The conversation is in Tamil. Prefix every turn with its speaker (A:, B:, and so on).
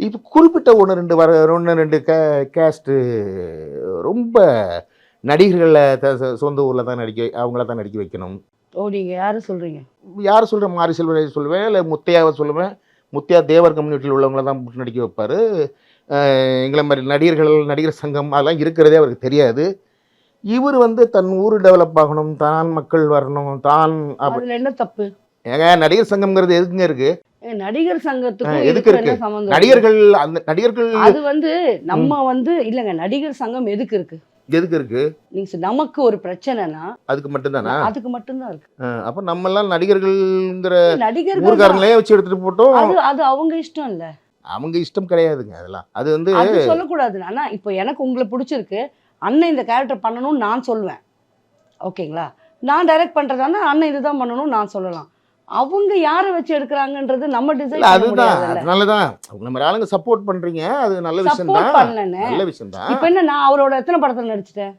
A: இப்போ குறிப்பிட்ட ஒன்று ரெண்டு கேஸ்ட்டு ரொம்ப நடிகர்களில் சொந்த ஊரில் தான் அவங்கள தான் நடிக்க வைக்கணும்.
B: ஓ, நீங்க யாரு சொல்றீங்க?
A: யார் சொல்கிறேன், மாரி செல்வராஜ் சொல்லுவேன், இல்லை முத்தையாவை சொல்லுவேன். முத்தையா தேவர் கம்யூனிட்டியில் உள்ளவங்கள தான் போட்டு நடிக்க வைப்பார். எங்களை மாதிரி நடிகர் சங்கம் அதெல்லாம் இருக்கிறதே அவருக்கு தெரியாது. இவர் தன் ஊர் டெவலப் ஆகணும், தான் மக்கள் வரணும், தான்
B: அதுல என்ன தப்பு?
A: ஏங்க நடிகர் சங்கம்ங்கிறது எதுக்குங்க இருக்கு?
B: நடிகர் சங்கத்துக்கும்
A: எதுக்கு
B: இதுக்கும்
A: இருக்கு?
B: என்ன சம்பந்தம்?
A: நடிகர்கள் நடிகர்கள்
B: அது நம்ம இல்லங்க, நடிகர் சங்கம் எதுக்கு இருக்கு?
A: எதுக்கு இருக்கு?
B: நீங்க நமக்கு ஒரு பிரச்சனைனா
A: அதுக்கு மட்டும்தானா?
B: அதுக்கு மட்டும்தான் இருக்கு.
A: அப்ப நம்ம எல்லாம் நடிகர்கள்ங்கிற
B: நடிகர்கள்
A: ஊர்காரங்களே வச்சு எடுத்துட்டு போட்டோம்.
B: அது அவங்க இஷ்டம் இல்ல.
A: அவங்க இஷ்டம் கிடையாதுங்க அதெல்லாம். அது
B: அது சொல்லக்கூடாது. ஆனா இப்போ எனக்கு உங்களை பிடிச்சிருக்கு, அண்ணன் இந்த கேரக்டர் பண்ணணும்னு நான் சொல்லுவேன். ஓகேங்களா? நான் டைரக்ட் பண்றதானா அண்ணன் இதுதான் பண்ணணும் நான் சொல்லலாம். அவங்க யாரை வச்சு எடுக்கிறாங்கன்றது நம்ம டிசைட் பண்ண
A: அதுதான்.
B: முடியாதுல்ல.
A: அதனாலதான் அவங்க நம்ம ஆளுங்க சப்போர்ட் பண்றீங்க. அது நல்ல விஷயம்
B: சப்போர்ட்
A: தான்.
B: பண்ணலன்னு
A: நல்ல விஷயம் தான்.
B: இப்போ என்ன, நான் அவரோட எத்தனை படத்துல நடிச்சிட்டேன்?